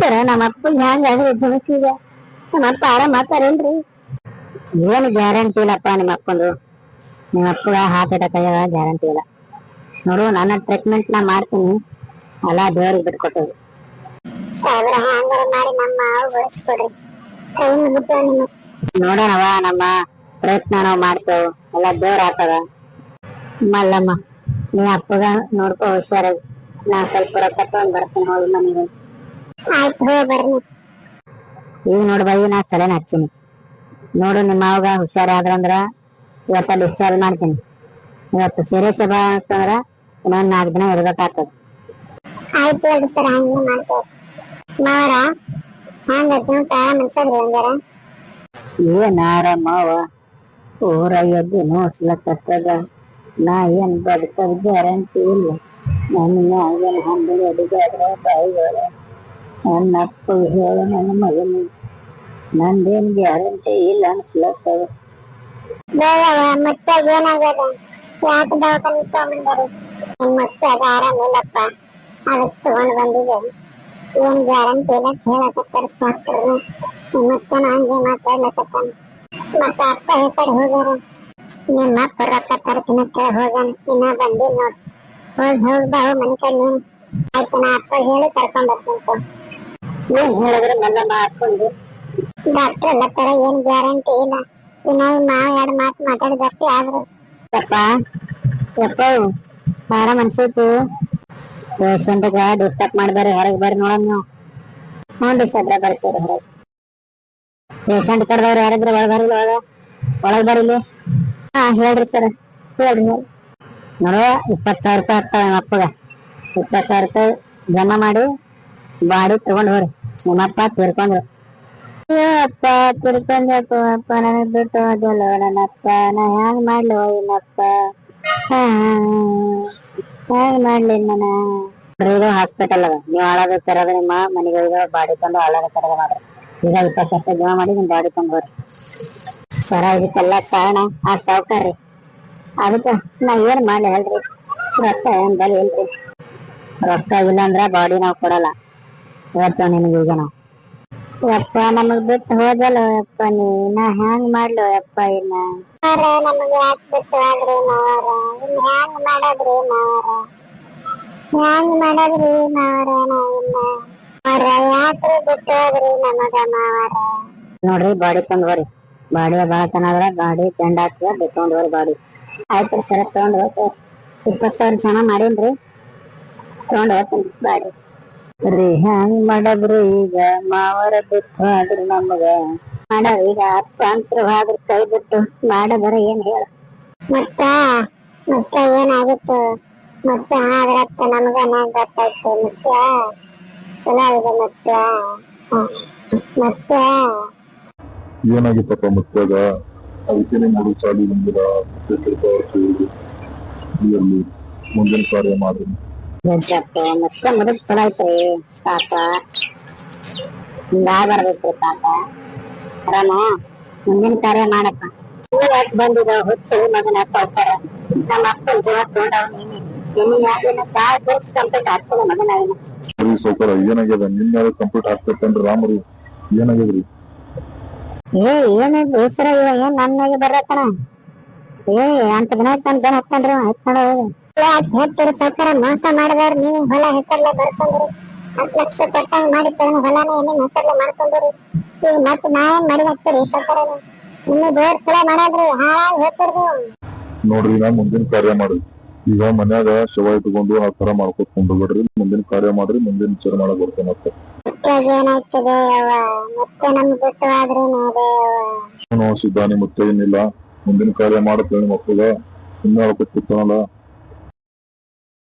ಅಂದ್ರ ನಮ್ಮ ಅಪ್ಪ ಹೆಂಗಾದ್ರಿ ಜಮಖೀಗ ನಮ್ಮ ಅಪ್ಪ ಆರಾಮ್ ಮಾತಾರೇನ್ರಿ? ಏನು ಗ್ಯಾರಂಟಿ ಇಲ್ಲಪ್ಪ ನಿಮ್ಮ ಅಪ್ಪಂದು. ನಿಮ್ಮ ಅಪ್ಪಗ ಹಾರ್ಟ್ ಅಟ್ಯಾಕ್ ಆಗ್ಯಾವ, ಗ್ಯಾರಂಟಿ ಇಲ್ಲ ನೋಡು. ನನ್ನ ಟ್ರೀಟ್ಮೆಂಟ್ ನಾ ಮಾಡ್ತೀನಿ, ಎಲ್ಲ ದೇವ್ರಿಗೆ ಬಿಟ್ಕೊಟ್ಟೇವಿ. ನೋಡೋಣವ, ನಮ್ಮ ಪ್ರಯತ್ನ ನಾವ್ ಮಾಡ್ತೇವೆ, ಎಲ್ಲ ದೇವ್ರ ಆಗ್ತದ. ಮಲ್ಲಮ್ಮ ನೀ ಅಪ್ಪಗ ನೋಡ್ಕೊ ಹುಷಾರಾಗಿ. ನಾ ಸ್ವಲ್ಪ ರೊಕ್ಕ ತಗೊಂಡ್ ಬರ್ತೀನಿ, ಹೋಗಿ ಮನೆಗೆ. ಆಯ್ತು, ಹೋಗಿ ಬರ್ರಿ. ಈಗ ನೋಡ್ ಬೈ, ನಾ ಸಲಹೆ ಹಚ್ಚಿನಿ ನೋಡು. ನಿಮ್ಮ ಮಾವಗ ಹುಷಾರಾದ್ರಂದ್ರ ಇವತ್ತ ಡಿಸ್ಚಾರ್ಜ್ ಮಾಡ್ತೀನಿ. ಇವತ್ತು ಸೀರಿಯಸ್ ಬಾ ಅಂತಂದ್ರ ಇನ್ನೊಂದ್ 4 ದಿನ ಇರ್ಬೇಕಾಗ್ತದ. ಆಯ್ತು ಹೇಳಿ ಸರ್, ಹಂಗೆ ಮಾಡ್ತೇವೆ. ಮಾವರ ಹಂಗ ಮನ್ಸದ್ರಿ ಹಂಗಾರ? ಏನಾರ ಮಾವ ಊರ ಎದ್ದು ನೋಡ್ಸ್ಲಕ್ಕದ. ನಾ ಏನ್ ಬದುಕದ ಗ್ಯಾರಂಟಿ ಇಲ್ಲ. ನನ್ನ ಮ್ಯಾಗೇನ್ ಹಂದಿನ ಅಡಿಗಾದ್ರ ಬಾಯಿಗಳ ನನ್ನಪ್ಪ ಹೇಳ ನನ್ನ ಮಗನ ನಂದೇನ್ ಗ್ಯಾರಂಟಿ ಇಲ್ಲ ಅನ್ಸ್ಲತ್ತದ. ಮತ್ತೆ ಏನಾಗ್ಯದ? ಯಾಕೆ ದವಾಖಾನೆ ತಗೊಂಡ್ಬಂದಾರ? ಮತ್ತೆ ಅದು ಆರಾಮಿಲ್ಲಪ್ಪ, ಅದಕ್ಕೆ ತಗೊಂಡ್ ಬಂದಿದೆ. ಏನ್ ಗ್ಯಾರಂಟಿ ಇಲ್ಲ ಹೇಳಕತ್ತಾರ ಡಾಕ್ಟರ್. ಮತ್ತೆ ಹಂಗೆ ಮಾತಾಡ್ಲಕತ್ತಾನ. ಮತ್ತೆ ಅಪ್ಪ ಈ ಕಡೆ ಹೋಗ್ಯಾರ. ನಿಮ್ಮ ಅಪ್ಪ ರೊಕ್ಕ ತರಕಿನ ಹೋಗ್ಯಾನ, ಇನ್ನ ಬಂದಿಲ್ಲ ನೋಡ್. ಹೋಗ್ಬಾವು ಮನೆ ಕಡೆ ನೀನು. ಆಯ್ತು, ನಾ ಅಪ್ಪ ಹೇಳಿ ಕರ್ಕೊಂಡ್ ಬರ್ತೀನಿ. ಏನ್ ಹೇಳಿದ್ರೆ ಮಲ್ಲಮ್ಮ ಹಾಕೊಂಡು ಡಾಕ್ಟರ್ ಎಲ್ಲ ತರ ಏನ್ ಗ್ಯಾರಂಟಿ ಇಲ್ಲ. ಇನ್ನ ಮಾವ 2 ಮಾತು ಮಾತಾಡಿದಷ್ಟೇ ಆದ್ರು. ಯಪ್ಪ ಯಪ್ಪ ಆರಾಮ್ ಅನ್ಸೈತಿ? ಪೇಷಂಟ್ಗ ಡಿಸ್ಟರ್ಬ್ ಮಾಡ್ಬಾರಿ, ಹೊರಗೆ ಬರ್ರಿ ನೋಡಮ್ ನೀವು. ಹ್ಞೂ ಡಿಸ್ಟರ್ಬ್ ಬರ್ತೀರಿ ಹೊರಗೆ. ಪೇಷಂಟ್ ಕರೆದವ್ರು ಯಾರಿದ್ರು ಒಳಗೆ ಬರಿಲಿ. ಹಾ ಹೇಳ್ರಿ ಸರ್, ಹೇಳ್ರಿ ನೋಡು. 20,000 ರೂಪಾಯಿ ಆಗ್ತಾವ ನಿಮ್ಮ ಅಪ್ಪಗ. 20,000 ರೂಪಾಯಿ ಜಮಾ ಮಾಡಿ ಬಾಡಿ ತಗೊಂಡ್ ಹೋಗ್ರಿ. ನಿಮ್ಮಪ್ಪ ತೀರ್ಕೊಂಡ್ರು. ಅಪ್ಪ ತಿರ್ಕೊಂಡಪ್ಪ, ಅಪ್ಪ ನನಗ್ ಬಿಟ್ಟು ಹೋದಲ್ಲ ನನ್ನಪ್ಪ. ನಾ ಹ್ಯಾಂಗ್ ಮಾಡ್ಲಿ ಇನ್ನಪ್ಪ, ಹ್ಯಾಂಗ್ ಮಾಡ್ಲಿ ನನ್ನ? ಇದು ಹಾಸ್ಪಿಟಲ್ ಅದ, ನೀವು ಹಾಳಾದ ತರದ ನಿಮ್ಮ ಮನೆಗೆ ಬಾಡಿ ತಂದು ಹಾಳಾದ ತರದ ಮಾಡ್ರಿ. ಈಗ 20,000 ರೂಪಾಯಿ ಜಮಾ ಮಾಡಿ ನಿಮ್ ಬಾಡಿ ತಂದು ಹೋಗ್ರಿ. ಸರ, ಇದಕ್ಕೆಲ್ಲ ಕಾರಣ ಆ ಸಾವುಕಾರ್ರಿ. ಅದಕ್ಕೆ ನಾ ಏನ್ ಮಾಡ್ಲಿ ಹೇಳ್ರಿ? ರೊಕ್ಕ ಏನ್ ಬಲಿ ಇಲ್ರಿ. ರೊಕ್ಕ ಇಲ್ಲ ಅಂದ್ರ ಬಾಡಿ ನಾವ್ ಕೊಡಲ್ಲ. ಇವತ್ತು ನಿನಗೆ ಈಗ ನಾವು ಯಪ್ಪ ನಮಗ್ ಬಿಟ್ಟು ಹೋದಲ್ಲ ಯಪ್ಪ, ನಾ ಹ್ಯಾಂಗ್ ಮಾಡ್ಲು ಯಪ್ಪ? ಇನ್ನ ನಮಗ್ ಯಾಕೆ ಬಿಟ್ಟು ಹೋದ್ರಿ ಮಾವರ? ಇನ್ ಹ್ಯಾಂಗ್ ಮಾಡದ್ರಿ ಮಾವರ? ಹ್ಯಾಂಗ್ ಮಾಡದ್ರಿ ಮಾವರ? ಯಾಕ್ರಿ ಬಿಟ್ಟು ಹೋದ್ರಿ ನಮಗ ಮಾವರ? ನೋಡ್ರಿ, ಬಾಡಿ ತಂದ್ವರಿ. ಬಾಡಿ ಬಾಳತನಾದ್ರ ಬಾಡಿ ಗಂಡ ಹಾಕ್ತದ, ಬಿಟ್ಕೊಂಡ್ವರಿ ಬಾಡಿ. ಆಯ್ತ್ರಿ ಸರ, ತಗೊಂಡ್ ಹೋಗ್ತೇವೆ. 20,000 ಜನ ಮಾಡೀನ್ರಿ, ತಗೊಂಡ್ ಹೋಗ್ತೀನಿ ಬಾಡಿ. ರೀ ಹ್ಯಾಂಗ್ ಮಾಡಬ್ರಿ ಈಗ? ಮಾವರ ಬಿಟ್ಟು ಆದ್ರಿ ನಮಗ ಮಾಡ. ಈಗ ಅಪ್ಪ ಅಂತವಾದ್ರ ಕೈ ಬಿಟ್ಟು ಮಾಡಬರ ಏನ್ ಹೇಳ? ಮತ್ತೆ ಏನಾಗಿತ್ತು? ಮತ್ತೆ ಆದ್ರತ್ತ ನಮಗ ಗೊತ್ತಾಯ್ತು. ಮತ್ತೆ ಚಲೋ ಇದೆ. ಮತ್ತೆ ಏನಾಗಿತ್ತಪ್ಪ ಮತ್ತಾಗ? ಅದಕ್ಕೆ 3 ಸಾಲಿ ಬಂದಿರ ಮುಂದಿನ ಕಾರ್ಯ ಮಾಡ್ರಿ. ಮತ್ತೆ ಮುದುಕ್ ಚಲೋ ಐತ್ರಿ ಪಾಪ. ಹಿಂಗಾಗ್ಬಾರ್ದಿತ್ರಿ ಪಾಪ. ಆರಾಮ ಮುಂದಿನ ಕಾರ್ಯ ಮಾಡಪ್ಪ. ಯಾಕೆ ಬಂದಿದ ಹುಚ್ಚು ಮಗನ ಸಾವ್ಕಾರ? ನಮ್ಮ ಅಪ್ಪನ ಜೀವ ತಗೊಂಡವ್ ಕಂಪ್ಲೀಟ್ ಆಗ್ತದ ಮಗನ. ಸಾವ್ಕಾರ ಏನಾಗ್ಯದ? ನಿನ್ನ ಕಂಪ್ಲೀಟ್ ಆಗ್ತೈತನ್ರಿ ರಾಮರಿ? ಏನಾಗ್ಯದ್ರಿ? ಏನಿದ್ ಹೆಸರ ಏನ್ ನನ್ನಾಗಿ ಬರತನ? ಅಂತ ದಿನ ಹಾಕೊಂಡ್ರಿ ಹೇಳ್ತೀರಿ ಸಾವ್ಕಾರ. ಮೋಸ ಮಾಡಿದವ್ರು ನೀವು. ಹೊಲ ಹೆಸರ್ಲೆ ಬರ್ಕೊಂಡ್ರಿ, 10 ಲಕ್ಷ ಕೊಟ್ಟಂಗ್ ಮಾಡಿ ಹೊಲಾನ ಏನೇನ್ ಹೆಸರ್ಲೆ ಮಾಡ್ಕೊಂಡ್ರಿ. ಈಗ ಮತ್ತೆ ನಾವೇನ್ ಮಾಡಿ ಹಾಕ್ತೀರಿ ಸಾವ್ಕಾರ? ಇನ್ನು ದೇವ್ರ ಚಲೋ ಮಾಡಾದ್ರಿ, ಹಾಳಾಗಿ ಹೇಳ್ತಿರ್ದು. ನೋಡ್ರಿ, ನಾ ಮುಂದಿನ ಕಾರ್ಯ ಮಾಡ್ರಿ. ಈಗ ಮನ್ಯಾಗ ಶವ ಇಟ್ಕೊಂಡು ಆ ತರ ಮಾಡ್ಕೊತ ಬಿಡ್ರಿ. ಮುಂದಿನ ಕಾರ್ಯ ಮಾಡ್ರಿ, ಮುಂದಿನ ವಿಚಾರ ಮಾಡಕ್ ಬರ್ತೇನೆ. ಮತ್ತೆ ಏನಾಗ್ತದೆ ಮತ್ತೆ ನಮ್ಗೆ ಬಿಟ್ಟು ಆದ್ರಿ ನೋಡಿ ಸಿದ್ಧಾನಿ ಮತ್ತೆ ಏನಿಲ್ಲ. ಮುಂದಿನ ಕಾರ್ಯ ಮಾಡತ್ತೇಳಿ ಮಕ್ಕಳ ಇನ್ನ ಕೂತಾನಲ್ಲ